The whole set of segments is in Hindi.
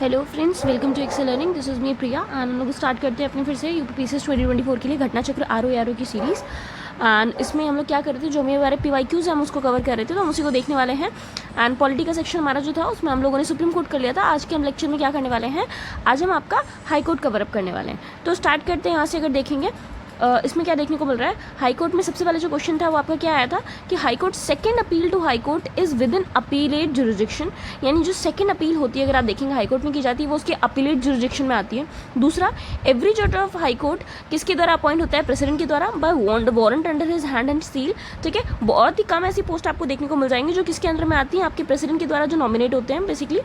Hello friends, welcome to Excel learning. This is me Priya and हम लोग स्टार्ट करते हैं अपने फिर से यूपीपीसीएस 2024 के लिए घटना चक्र आर की सीरीज़। एंड इसमें हम लोग क्या कर रहे थे, जो हमारे PYQs हम उसको कवर कर रहे थे, तो हम उसी को देखने वाले हैं। एंड पॉलिटी का सेक्शन हमारा जो था उसमें हम लोगों ने सुप्रीम कोर्ट कर लिया था। आज के हम लेक्चर में क्या करने वाले हैं, आज हम आपका हाई कोर्ट कवर अप करने वाले हैं। तो स्टार्ट करते हैं यहाँ से। अगर देखेंगे इसमें क्या देखने को मिल रहा है, हाई कोर्ट में सबसे पहले जो क्वेश्चन था वो आपका क्या आया था कि high court second appeal to high court is within appellate jurisdiction, यानी जो सेकंड अपील होती है अगर आप देखेंगे हाई कोर्ट में की जाती है वो उसके अपीलेट जुरिडिक्शन में आती है। दूसरा, एवरी जज ऑफ हाई कोर्ट किसके द्वारा अपॉइंट होता है, प्रेसिडेंट के द्वारा, by warrant under his hand and seal. ठीक है, बहुत ही कम ऐसी पोस्ट आपको देखने को मिल जाएंगी जो किसके अंदर में आती है, आपके प्रेसिडेंट के द्वारा जो नॉमिनेट होते हैं basically.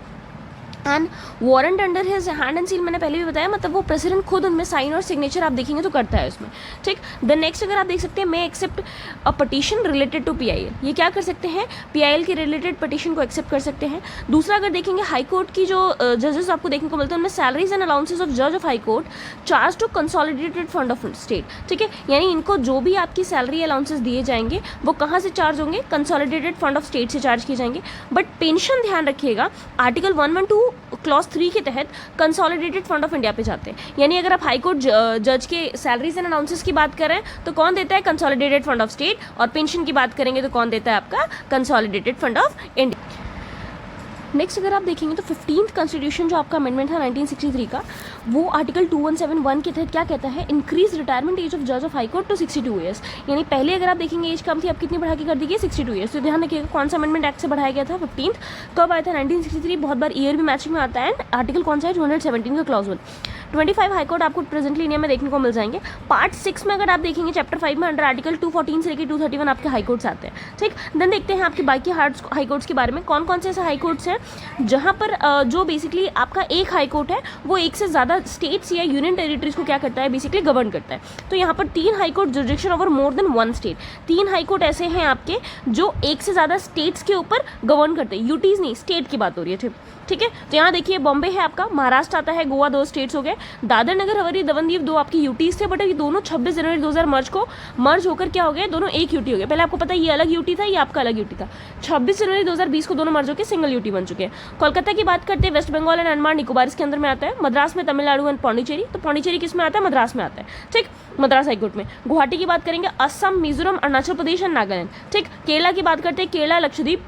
And warrant under his hand and seal मैंने पहले भी बताया, मतलब वो प्रेसिडेंट खुद उनमें साइन और सिग्नेचर आप देखेंगे तो करता है उसमें। ठीक, द नेक्स्ट अगर आप देख सकते हैं, may except a petition related to PIL, ये क्या कर सकते हैं, PIL के रिलेटेड पटिशन को एक्सेप्ट कर सकते हैं। दूसरा, अगर देखेंगे हाई कोर्ट की जो जजेस आपको देखने को मिलते हैं उनमें सैलरीज एंड अलाउंसेज ऑफ जज of high court charge to consolidated fund of state. ठीक है, यानी इनको जो भी आपकी सैलरी अलाउंसेज दिए जाएंगे वो कहाँ से चार्ज होंगे, कंसोलिडेटेड फंड ऑफ स्टेट से चार्ज किए जाएंगे। बट पेंशन ध्यान रखिएगा, आर्टिकल 112 क्लॉज 3 के तहत कंसोलिडेटेड फंड ऑफ इंडिया पे जाते हैं। यानी अगर आप हाई कोर्ट जज के सैलरीज एंड अनाउंसेस की बात करें तो कौन देता है, कंसोलिडेटेड फंड ऑफ स्टेट, और पेंशन की बात करेंगे तो कौन देता है, आपका consolidated fund of India. Next अगर आप देखेंगे तो 15th कॉन्स्टिट्यूशन जो आपका अमेंडमेंट था 1963 का, वो आर्टिकल 2171 के तहत क्या कहता है, इंक्रीज रिटायरमेंट एज ऑफ जज of high court to 62 years. यानी पहले अगर आप देखेंगे एज कम थी, अब कितनी बढ़ा के कर दी गई, 62 ईयर्स। तो ध्यान रखिएगा कौन सा अमेंडमेंट एक्ट से बढ़ाया गया था, 15th। कब आया था, 1963। बहुत बार ईयर भी मैचिंग में आता है। आर्टिकल कौन सा है, 217 का क्लॉज 1। 25 हाई कोर्ट आपको प्रेजेंटली इंडिया में देखने को मिल जाएंगे। पार्ट 6 में अगर आप देखेंगे चैप्टर 5 में अंडर आर्टिकल 214 से लेकर 231 आपके हाई कोर्ट्स आते हैं। ठीक, देन देखते हैं आपके बाकी हाई कोर्ट्स के बारे में, कौन कौन से ऐसे हाई कोर्ट्स हैं जहाँ पर जो बेसिकली आपका एक हाई कोर्ट है वो एक से ज़्यादा स्टेट्स या यूनियन टेरिटरीज को क्या करता है, बेसिकली गवर्न करता है। तो यहाँ पर 3 high court jurisdiction over more than 1 state, 3 high court ऐसे हैं आपके जो एक से ज़्यादा स्टेट्स के ऊपर गवर्न करते हैं। यूटीज नहीं, स्टेट की बात हो रही है। ठीक है, तो यहाँ देखिए बॉम्बे है आपका, महाराष्ट्र आता है, गोवा 2 स्टेट्स हो गए, दादर नगर हवेली दमन-दीव 2 आपकी यूटीज थे। बट ये दोनों 26 जनवरी 2000 मर्ज होकर क्या हो गए, दोनों एक यूटी हो गए। पहले आपको पता है ये अलग यूटी था, ये आपका अलग यूटी था। 26 जनवरी 2020 को दोनों मर्ज होकर सिंगल यूटी बन चुके हैं। कोलकाता की बात करते हैं, वेस्ट बंगाल एंड अंडमान निकोबार इसके अंदर में आता है। मद्रास में तमिलनाडु एंड पौंडीचेरी, तो पौंडीचेरी किस में आता है, मद्रास में आता है। ठीक, मद्रास हाईकोर्ट में। गुवाहाटी की बात करेंगे, असम, मिजोरम, अरुणाचल प्रदेश एंड नागालैंड। ठीक, केरला की बात करते हैं, केरला, लक्षद्वीप,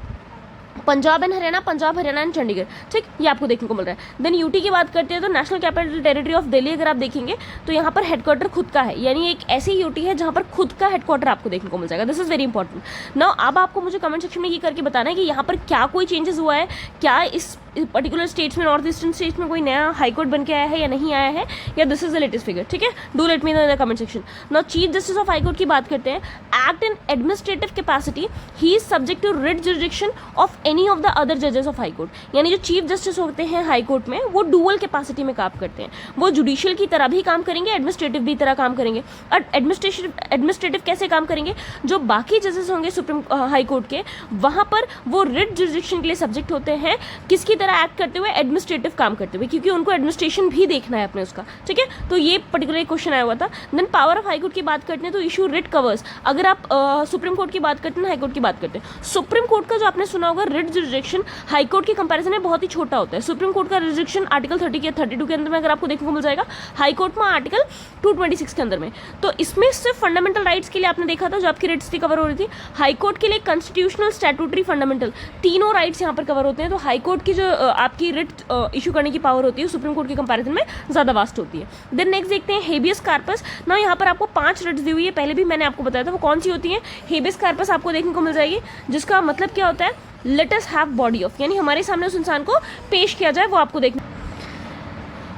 पंजाब एंड हरियाणा, पंजाब हरियाणा एंड चंडीगढ़। ठीक, ये आपको देखने को मिल रहा है। देन यूटी की बात करते हैं तो national capital territory of Delhi अगर आप देखेंगे तो यहाँ पर हेडक्वार्टर खुद का है, यानी एक ऐसी यूटी है जहाँ पर खुद का हेडक्वार्टर आपको देखने को मिल जाएगा। This is very important. Now अब आपको मुझे कमेंट सेक्शन में ये करके बताना है कि यहाँ पर क्या कोई चेंजेस हुआ है, क्या इस पर्टिकुलर स्टेट्स में, नॉर्थ ईस्टर्न स्टेट्स में कोई नया हाईकोर्ट बन के आया है या नहीं आया है, या this is the latest figure. ठीक है, do let me know in the comment section. Now chief justice of high court की बात करते हैं, act in administrative capacity, he is subject to writ jurisdiction of any of the other जजेस ऑफ हाई कोर्ट। यानी जो चीफ जस्टिस होते हैं हाई कोर्ट में वो डुअल कैपेसिटी में काम करते हैं, वो जुडिशियल की तरह भी काम करेंगे, एडमिनिस्ट्रेटिव भी तरह काम करेंगे। और एडमिनिस्ट्रेटिव कैसे काम करेंगे, जो बाकी जजेस होंगे सुप्रीम हाई कोर्ट के, वहां पर वो रिट जुरिडिक्शन के लिए सब्जेक्ट होते हैं, किसकी तरह एक्ट करते हुए, एडमिनिस्ट्रेटिव काम करते हुए, क्योंकि उनको एडमिनिस्ट्रेशन भी देखना है अपने उसका। ठीक है, तो ये पर्टिकुलर क्वेश्चन आया हुआ था। Then power of high court की बात करते हैं तो इशू रिट कवर्स, अगर आप सुप्रीम कोर्ट की बात करते हैं, हाई कोर्ट की बात करते हैं, सुप्रीम कोर्ट का जो आपने सुना होगा रिट जुरिडिक्शन हाई कोर्ट के कंपैरिजन में बहुत ही छोटा होता है। सुप्रीम कोर्ट का जुरिडिक्शन आर्टिकल 30 के 32 के अंदर में अगर आपको देखने को मिल जाएगा, हाई कोर्ट में आर्टिकल 226 के अंदर में। तो इसमें सिर्फ फंडामेंटल राइट्स के लिए आपने देखा था जो आपकी रिट्स थी कवर हो रही थी। हाई कोर्ट के लिए कॉन्स्टिट्यूशनल, स्टैट्यूटरी, फंडामेंटल, तीनों राइट्स यहाँ पर कवर होते हैं। तो हाई कोर्ट की जो आपकी रिट इशू करने की पावर होती है सुप्रीम कोर्ट के कंपैरिजन में ज्यादा वास्ट होती है। देन नेक्स्ट देखते हैं हेबियस कार्पस। ना यहाँ पर आपको 5 रिट्स दी हुई है, पहले भी मैंने आपको बताया था वो कौन सी होती है। हेबियस कार्पस आपको देखने को मिल जाएगी, जिसका मतलब क्या होता है, let us have body of, यानी हमारे सामने उस इंसान को पेश किया जाए, वो आपको देखना।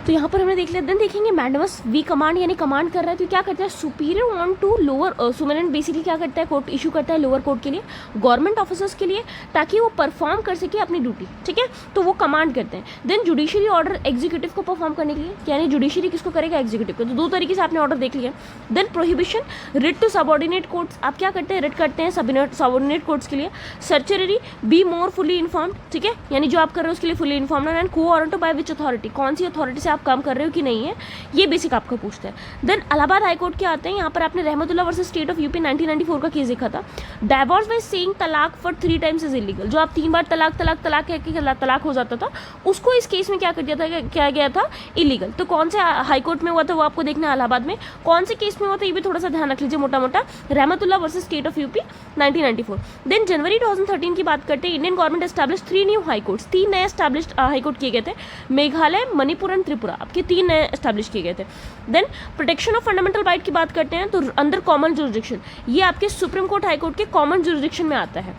तो यहाँ पर हमने देख लिया। देन देखेंगे मैंडमस वी कमांड, यानी कमांड कर रहा है तो क्या करता है, सुपीरियर ऑन टू लोअर सुमेरेंट, बेसिकली क्या करता है, कोर्ट इशू करता है लोअर कोर्ट के लिए, गवर्नमेंट ऑफिसर्स के लिए, ताकि वो परफॉर्म कर सके अपनी ड्यूटी। ठीक है, तो वो कमांड करते हैं। देन जुडिशरी ऑर्डर एग्जीक्यूटिव को परफॉर्म करने के लिए, यानी जुडिशरी किसको करेगा, एग्जीक्यूटिव को। तो 2 तरीके से आपने ऑर्डर देख लिया। Then prohibition, writ to subordinate courts, आप क्या करते हैं, रिट करते हैं सबऑर्डिनेट कोर्ट्स के लिए। सर्चरी, बी मोर फुली इन्फॉर्म्ड, ठीक है, यानी जो आप कर रहे हो उसके लिए फुली इन्फॉर्म्ड। एंड को वारंट बाय विच अथॉरिटी, कौन सी अथॉरिटी से आप काम कर रहे हो कि नहीं है, ये बेसिक आपको पूछता है। देन इलाहाबाद हाई कोर्ट क्या आते हैं, यहाँ पर आपने रहमतुल्लाह वर्सेस स्टेट ऑफ यूपी 1994 का केस देखा था। डाइवोर्स बाय सेइंग तलाक फॉर 3 टाइम्स इज इलीगल, जो आप 3 बार तलाक तलाक तलाक कह के तलाक हो जाता था, उसको इस केस में क्या कर दिया था, क्या गया था, इलीगल। तो कौन से हाई कोर्ट में हुआ था वो आपको देखना है, इलाहाबाद में। कौन से केस में हुआ था ये भी थोड़ा सा ध्यान रख लीजिए मोटा मोटा, Rahmatullah versus state of UP 1994। Then जनवरी 2013 की बात करते हैं, Indian government establish 3 new high courts, 3 नए एस्टैब्लिश्ड हाई कोर्ट किए गए थे, मेघालय, मणिपुर एंड त्रिपुरा, आपके 3 नए एस्टैब्लिश किए गए थे। Then protection of fundamental right की बात करते हैं, तो अंडर कॉमन जुरिडिक्शन, ये आपके सुप्रीम कोर्ट हाई कोर्ट के कॉमन जुरिडिक्शन में आता है।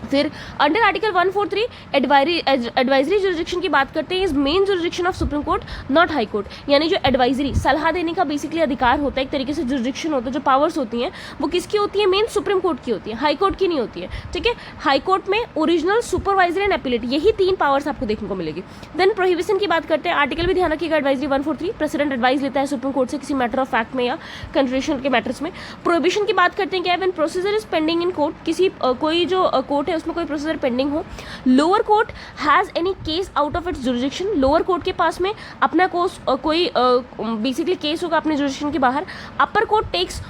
फिर अंडर आर्टिकल 143 एडवाइजरी जुरिडिक्शन की बात करते हैं, is main jurisdiction of supreme court not high court, यानी जो एडवाइजरी सलाह देने का बेसिकली अधिकार होता है, एक तरीके से जुरिडिक्शन होता है, जो पावर्स होती हैं वो किसकी होती है, मेन सुप्रीम कोर्ट की होती है, हाई कोर्ट की नहीं होती है, ठीक है। हाई कोर्ट में ओरिजिनल, सुपरवाइजरी एंड अपीलेट, यही 3 पावर्स आपको देखने को मिलेगी। देन प्रोहिबिशन की बात करते हैं, आर्टिकल भी ध्यान रखिएगा, एडवाइजरी 143, प्रेसिडेंट एडवाइस लेता है सुप्रीम कोर्ट से किसी मैटर ऑफ फैक्ट में या कंस्टिट्यूशन के मैटर्स में। प्रोहिबिशन की बात करते हैं क्या है, when procedure is pending in court, किसी कोई जो कोर्ट है उसमें कोई प्रोसीजर पेंडिंग हो। Lower court has any case out of its jurisdiction, lower court के पास में अपना कोई बेसिकली केस होगा अपने जुरिडिक्शन के बाहर। Upper court takes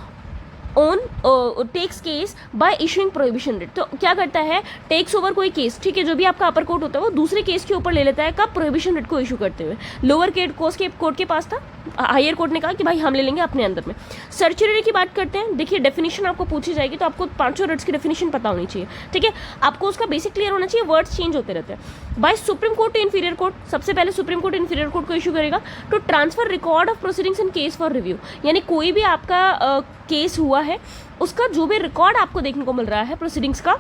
case by issuing prohibition writ, तो क्या करता है, टेक्स ओवर कोई केस, ठीक है, जो भी आपका अपर कोर्ट होता है वो दूसरे केस के ऊपर ले लेता है, कब, प्रोहिबिशन रिट को इशू करते हुए। लोअर कोर्ट के पास था, हायर कोर्ट ने कहा कि भाई हम ले लेंगे अपने अंदर में। सर्चुरी की बात करते हैं, देखिए डेफिनेशन आपको पूछी जाएगी तो आपको 5 रिट्स की डेफिनेशन पता होनी चाहिए, ठीक है, आपको उसका बेसिक क्लियर होना चाहिए, वर्ड्स चेंज होते रहते हैं। By supreme court to inferior court, सबसे पहले सुप्रीम कोर्ट इंफीरियर कोर्ट को इशू करेगा। To transfer record of proceedings in case for review, यानी कोई भी आपका केस हुआ है उसका जो भी रिकॉर्ड आपको देखने को मिल रहा है प्रोसीडिंग्स का,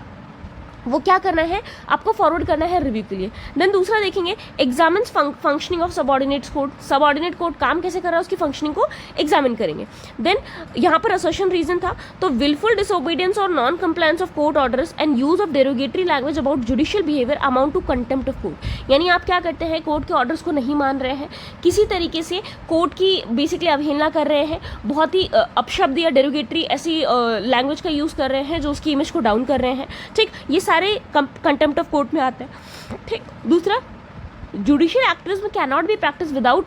वो क्या करना है, आपको फॉरवर्ड करना है रिव्यू के लिए। देन दूसरा देखेंगे, examines functioning of subordinate court, subordinate court काम कैसे कर रहा है उसकी फंक्शनिंग को एग्जामिन करेंगे। देन यहाँ पर असर्शन रीजन था, तो विलफुल डिसोबीडियंस और non compliance of court orders and use of derogatory language about judicial behaviour amount to contempt of court, यानी आप क्या करते हैं, कोर्ट के ऑर्डर्स को नहीं मान रहे हैं, किसी तरीके से कोर्ट की बेसिकली अवहेलना कर रहे हैं, बहुत ही अपशब्द या डेरोगेटरी ऐसी लैंग्वेज का यूज़ कर रहे हैं जो उसकी इमेज को डाउन कर रहे हैं, ठीक, ये सारे कंटेम्प्ट ऑफ कोर्ट में आते हैं, ठीक। दूसरा, judicial activism can not be practice without,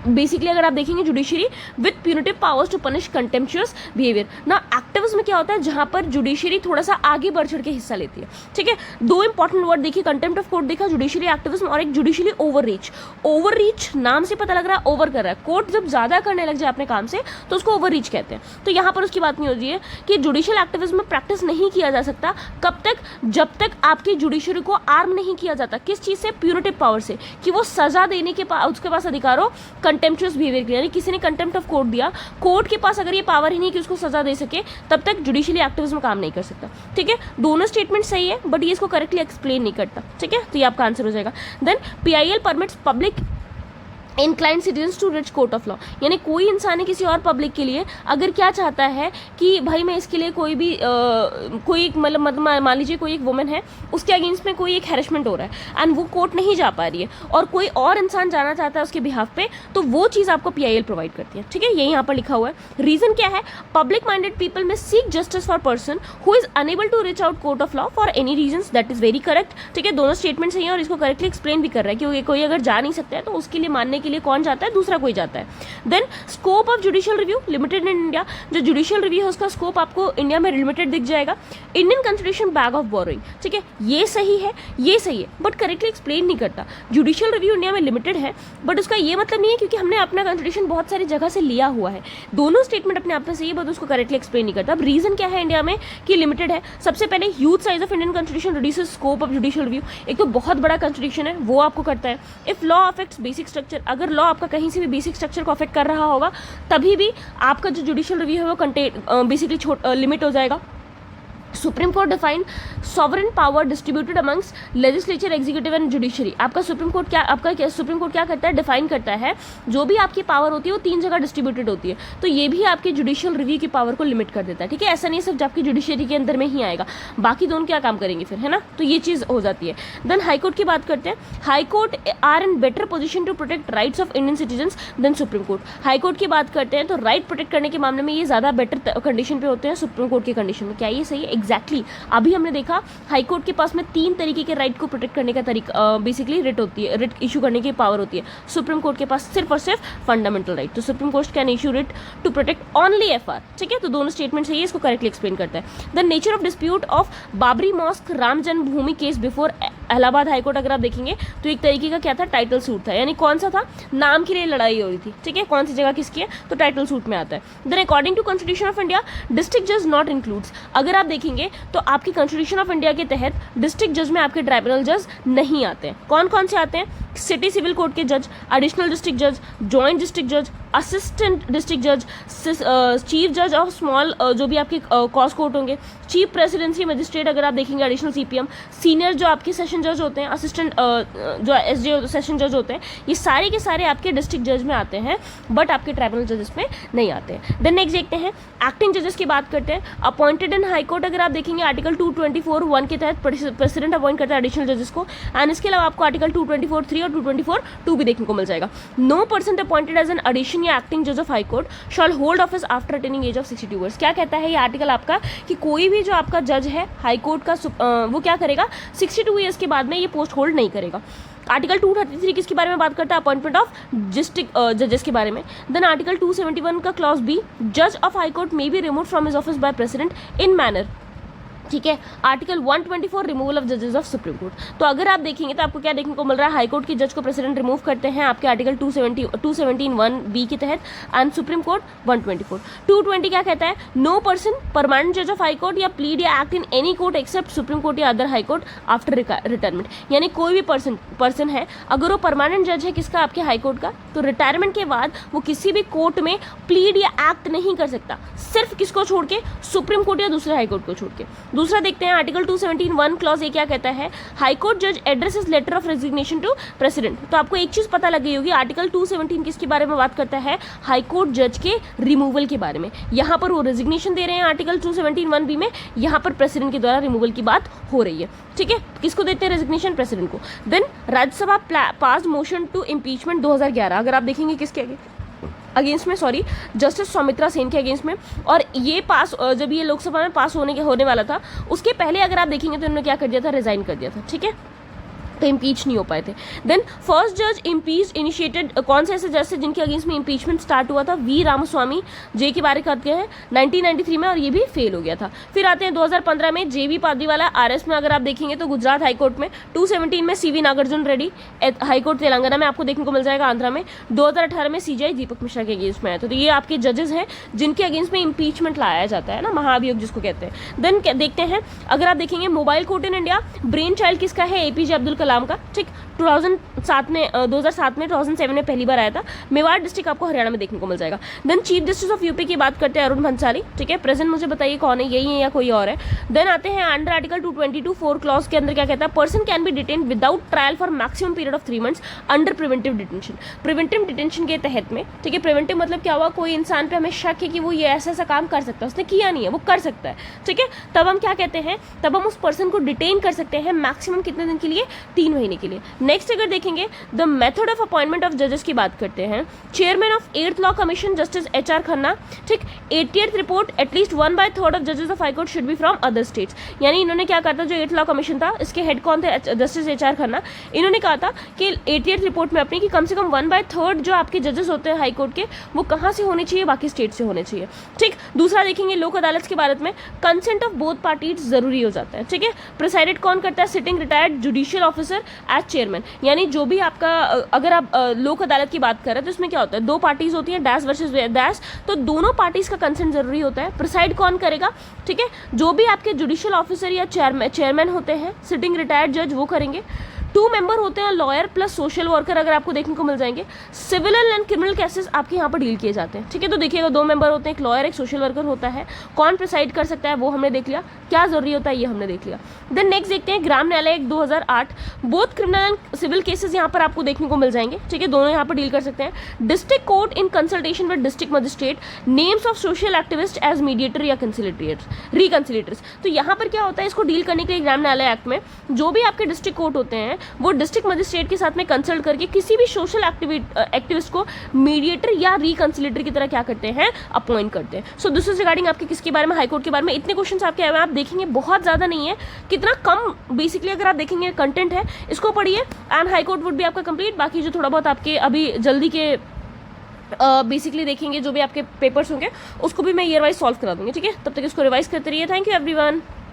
basically अगर आप देखेंगे judiciary with punitive powers to punish contemptuous behaviour ना। एक्टिविज्म में क्या होता है, जहां पर जुडिशरी थोड़ा सा आगे बढ़ चढ़ के हिस्सा लेती है, ठीक है। 2 इंपॉर्टेंट वर्ड देखिए, कंटेम्प्ट ऑफ कोर्ट देखा, जुडिशरी एक्टिविज्म, और एक जुडिशरी ओवररीच। ओवररीच नाम से पता लग रहा है ओवर कर रहा है, कोर्ट जब ज्यादा करने लग जाए अपने काम से तो उसको ओवररीच कहते हैं। तो यहाँ पर उसकी बात नहीं हो रही है कि जुडिशियल एक्टिविज्म में प्रैक्टिस नहीं किया जा सकता, कब तक, जब तक आपकी जुडिशरी को आर्म नहीं किया जाता, किस चीज से, प्यूनिटिव पावर से, कि वो सजा देने के उसके पास अधिकार हो कंटेम्पचुअस बिहेवियर के लिए, यानी किसी ने कंटेम्प्ट ऑफ कोर्ट दिया, कोर्ट के पास अगर ये पावर ही नहीं कि उसको सजा दे सके, तब तक जुडिशियली एक्टिविज्म काम नहीं कर सकता, ठीक है। दोनों स्टेटमेंट सही है बट ये इसको करेक्टली एक्सप्लेन नहीं करता, ठीक है, तो ये आपका आंसर हो जाएगा। Then PIL permits public inclined citizens to reach court of law, यानी कोई इंसान है किसी और पब्लिक के लिए अगर क्या चाहता है कि भाई मैं इसके लिए कोई भी कोई मतलब मान लीजिए कोई एक वुमेन है, उसके अगेंस्ट में कोई एक हैरेसमेंट हो रहा है एंड वो कोर्ट नहीं जा पा रही है और कोई और इंसान जाना चाहता है उसके बिहाफ पे, तो वो चीज़ आपको PIL प्रोवाइड करती है, ठीक है, ये यहाँ पर लिखा हुआ है। रीजन क्या है, public minded people may seek justice for person who is unable to reach out court of law for any reason, that is very correct, ठीक है, दोनों स्टेटमेंट सही है और इसको करेक्टली एक्सप्लेन भी कर रहा है कि कोई अगर जा नहीं सकता है तो उसके लिए मानने के लिए कौन जाता है, दूसरा कोई जाता है। Then scope of judicial review limited in India, जो जुडिशियल रिव्यू है उसका स्कोप आपको इंडिया में लिमिटेड दिख जाएगा। Indian constitution bag of borrowing, ठीक है, ये सही है, ये सही है बट करेक्टली एक्सप्लेन नहीं करता। जुडिशियल रिव्यू इंडिया में लिमिटेड है बट उसका ये मतलब नहीं है क्योंकि हमने अपना कॉन्स्टिट्यूशन बहुत सारी जगह से लिया हुआ है, दोनों स्टेटमेंट अपने आप में सही है बट उसको करेक्टली एक्सप्लेन नहीं करता। अब रीजन क्या है इंडिया में कि लिमिटेड है, सबसे पहले huge size of Indian constitution reduces scope of judicial review, एक तो बहुत बड़ा कॉन्स्टिट्यूशन है वो आपको करता है। If law affects basic structure, अगर लॉ आपका कहीं से भी बेसिक स्ट्रक्चर को अफेक्ट कर रहा होगा तभी भी आपका जो जुडिशियल रिव्यू है वो बेसिकली लिमिट हो जाएगा। Supreme court defined sovereign power distributed amongst legislature, executive and judiciary. आपका सुप्रीम कोर्ट क्या करता है, डिफाइन करता है जो भी आपकी पावर होती है वो 3 जगह डिस्ट्रीब्यूटेड होती है, तो ये भी आपके जुडिशियल रिव्यू की पावर को लिमिट कर देता है, ठीक है। ऐसा नहीं सिर्फ आपकी जुडिशरी के अंदर में ही आएगा, बाकी दोनों क्या काम करेंगे फिर, है ना, तो ये चीज़ हो जाती है। देन हाईकोर्ट की बात करते हैं, high court are in better position to protect rights of Indian citizens than supreme court. High court की बात करते हैं तो राइट प्रोटेक्ट करने के मामले में ये ज़्यादा बेटर कंडीशन पे होते हैं सुप्रीम कोर्ट की कंडीशन में, क्या ये सही है? एग्जैक्टली अभी हमने देखा हाई कोर्ट के पास में 3 तरीके के राइट को प्रोटेक्ट करने का तरीका बेसिकली रिट होती है, रिट इशू करने की पावर होती है। सुप्रीम कोर्ट के पास सिर्फ और सिर्फ फंडामेंटल राइट, तो supreme court can issue writ to protect only FR. ठीक है, तो दोनों स्टेटमेंट है, ये इसको करेक्टली एक्सप्लेन करता है। The nature of dispute of Babri mosque Ram Janmabhoomi case before Allahabad high court, अगर आप देखेंगे तो एक तरीके का क्या था, टाइटल सूट था, यानी कौन सा था, नाम के लिए लड़ाई हो रही थी। ठीक है, कौन सी जगह किसकी है, तो टाइटल सूट में आता है। Then according to constitution of India district जज नॉट इंक्लूड्स, अगर आप देखेंगे तो आपकी कॉन्स्टिट्यूशन ऑफ इंडिया के तहत डिस्ट्रिक्ट जज में आपके ट्राइब्यूनल जज नहीं आते हैं। कौन कौन से आते हैं, सिटी सिविल कोर्ट के जज, एडिशनल डिस्ट्रिक्ट जज, जॉइंट डिस्ट्रिक्ट जज, असिस्टेंट डिस्ट्रिक्ट जज, चीफ जज ऑफ स्मॉल जो भी आपके कॉज कोर्ट होंगे, चीफ प्रेसिडेंसी मजिस्ट्रेट अगर आप देखेंगे एडिशनल सीपीएम, सीनियर जो आपके सेशन जज होते हैं, असिस्टेंट जो एसजे सेशन जज होते हैं, ये सारे के सारे आपके डिस्ट्रिक्ट जज में आते हैं, बट आपके ट्राइब्यूनल जजेस में नहीं आते हैं। देन नेक्स्ट देखते हैं एक्टिंग जजेस की बात करते हैं। अपॉइंटेड इन हाई कोर्ट अगर आप देखेंगे आर्टिकल 224(1) के तहत प्रेसिडेंट अपॉइंट करता है एडिशनल जजेस को, एंड इसके अलावा आपको आर्टिकल 224(3) और 224(2) भी देखने को मिल जाएगा। No person appointed as an addition या एक्टिंग जज of high court shall hold office after attaining age of 62 years. क्या कहता है ये आर्टिकल आपका कि कोई भी जो आपका जज है हाई कोर्ट का वो क्या करेगा, 62 ईयर्स के बाद में ये पोस्ट होल्ड नहीं करेगा। आर्टिकल 233 किसके बारे में बात करता है, अपॉइंटमेंट ऑफ डिस्ट्रिक्ट जजेस के बारे में। देन आर्टिकल 271 का क्लॉज बी, जज of high court may be remove from his office by president in manner. ठीक है, आर्टिकल 124 रिमूवल ऑफ जजेस ऑफ सुप्रीम कोर्ट। तो अगर आप देखेंगे तो आपको क्या देखने को मिल रहा है, हाई कोर्ट के जज को प्रेसिडेंट रिमूव करते हैं आपके आर्टिकल 217(1) के तहत, एंड सुप्रीम कोर्ट 124। 220 क्या कहता है, नो पर्सन परमानेंट जज ऑफ हाई कोर्ट या प्लीड या act in any court except supreme court या other high court after retirement. यानी कोई भी पर्सन है, अगर वो परमानेंट जज है किसका, आपके हाई कोर्ट का, तो रिटायरमेंट के बाद वो किसी भी कोर्ट में प्लीड या एक्ट नहीं कर सकता, सिर्फ किसको छोड़ के, सुप्रीम कोर्ट या दूसरे हाई कोर्ट को छोड़ के। दूसरा देखते हैं आर्टिकल 217(1) क्लॉज ए क्या कहता है, हाई कोर्ट जज addresses letter of resignation to president. तो आपको एक चीज पता लग गई होगी, आर्टिकल 217 किसके बारे में बात करता है, हाई कोर्ट जज के रिमूवल के बारे में। यहाँ पर वो रेजिग्नेशन दे रहे हैं आर्टिकल 217(1) में, यहाँ पर प्रेसिडेंट के द्वारा रिमूवल की बात हो रही है। ठीक है, किसको देते हैं रेजिग्नेशन, प्रेसिडेंट को। Then Rajya Sabha pass motion to impeachment 2011, अगर आप देखेंगे किसके अगेंस्ट में, सॉरी, जस्टिस सौमित्रा सेन के अगेंस्ट में, और ये पास जब ये लोकसभा में पास होने वाला था, उसके पहले अगर आप देखेंगे तो इन्होंने क्या कर दिया था, रिजाइन कर दिया था। ठीक है, तो इम्पीच नहीं हो पाए थे। देन फर्स्ट जज इम्पीच इनिशिएटेड, कौन से ऐसे जज थे जिनके अगेंस्ट में इम्पीचमेंट स्टार्ट हुआ था, वी रामास्वामी जे के बारे में हैं 1993 में, और ये भी फेल हो गया था। फिर आते हैं 2015 में जेबी पादरीवाला आरएस में, अगर आप देखेंगे तो गुजरात हाईकोर्ट में, 2017 में सीवी नागार्जुन रेड्डी हाईकोर्ट तेलंगाना में आपको देखने को मिल जाएगा, आंध्रा में, 2018 में सीजीआई दीपक मिश्रा के अगेंस्ट में आया था। तो ये आपके जजेस हैं जिनके अगेंस्ट में इम्पीचमेंट लाया जाता है ना, महाभियोग जिसको कहते हैं। देन देखते हैं, अगर आप देखेंगे mobile court in India, brain child किसका है, एपीजे अब्दुल कलाम का। ठीक, 2007 में 2007 में पहली बार आया था। मेवाड़ डिस्ट्रिक्ट आपको हरियाणा में देखने को मिल जाएगा। Then chief justice of UP की बात करते हैं, अरुण भंसाली। ठीक है, प्रेजेंट मुझे बताइए कौन है, यही है या कोई और है। देन आते हैं अंडर आर्टिकल 222(4) क्लॉज के अंदर क्या कहता है, person can be detain without trial for maximum period of 3 months under preventive detention. Preventive detention के तहत में, ठीक है, प्रिवेंटिव मतलब क्या हुआ, कोई इंसान पे हमें शक है कि वो ये ऐसा काम कर सकता है, उसने किया नहीं है, वो कर सकता है। ठीक है, तब हम क्या कहते हैं, तब हम उस पर्सन को डिटेन कर सकते हैं मैक्सिमम कितने दिन के लिए, 3 महीने के लिए। नेक्स्ट अगर देखेंगे the method of appointment of जजेस की बात करते हैं, chairman of 8th law commission justice HR Khanna. ठीक, 80th रिपोर्ट एटलीस्ट 1/3 ऑफ जजेस of high court should be from other states. यानी इन्होंने क्या कहा था, जो 8th लॉ कमीशन था, इसके हेड कौन थे, जस्टिस HR खन्ना। इन्होंने कहा था कि 80th रिपोर्ट में अपनी कि कम से कम 1/3 जो आपके जजेस होते हैं हाई कोर्ट के, वो कहाँ से होने चाहिए, बाकी स्टेट से होने चाहिए। ठीक, दूसरा देखेंगे लोक अदालत के बारे में, कंसेंट ऑफ बोथ पार्टीज जरूरी हो जाता है। ठीक है, प्रिसाइडेड कौन करता है, sitting retired judicial officer as chairman. यानी जो भी आपका, अगर आप लोक अदालत की बात करें तो इसमें क्या होता है, 2 पार्टीज होती हैं, डैश वर्सेस डैश, तो दोनों पार्टीज का कंसेंट जरूरी होता है। प्रिसाइड कौन करेगा, ठीक है, जो भी आपके जुडिशियल ऑफिसर या चेयरमैन होते हैं, सिटिंग रिटायर्ड जज वो करेंगे। 2 मेंबर होते हैं, लॉयर प्लस सोशल वर्कर अगर आपको देखने को मिल जाएंगे। सिविल एंड क्रिमिनल केसेस आपके यहाँ पर डील किए जाते हैं। ठीक है, तो देखिएगा 2 मेंबर होते हैं, एक लॉयर एक सोशल वर्कर होता है। कौन प्रिसाइड कर सकता है वो हमने देख लिया, क्या जरूरी होता है ये हमने देख लिया। देन नेक्स्ट देखते हैं Gram Nyayalaya 2008, both criminal and civil cases यहाँ पर आपको देखने को मिल जाएंगे। ठीक है, दोनों यहाँ पर डील कर सकते हैं। District court in consultation with district magistrate, names of social activist as mediator या रिकंसिलेटर्स। तो यहाँ पर क्या होता है, इसको डील करने के लिए ग्राम न्यायालय एक्ट में जो भी आपके डिस्ट्रिक्ट कोर्ट होते हैं वो डिस्ट्रिक्ट मजिस्ट्रेट के साथ में कंसल्ट करके किसी भी सोशल एक्टिविस्ट को मीडिएटर या रिकंसिलेटर की तरह क्या करते हैं, अपॉइंट करते हैं। सो दिस इज रिगार्डिंग आपके किसके बारे में, हाईकोर्ट के बारे में। इतने क्वेश्चन आपके आए हुए हैं, आप देखेंगे बहुत ज़्यादा नहीं है, कितना कम बेसिकली अगर आप देखेंगे कंटेंट है, इसको पढ़िए एंड हाईकोर्ट वुड भी आपका कंप्लीट। बाकी जो थोड़ा बहुत आपके अभी जल्दी के बेसिकली देखेंगे जो भी आपके पेपर्स होंगे उसको भी मैं ईयर वाइज सॉल्व करा दूंगी, ठीक है। तब तक इसको रिवाइज करते रहिए। Thank you everyone.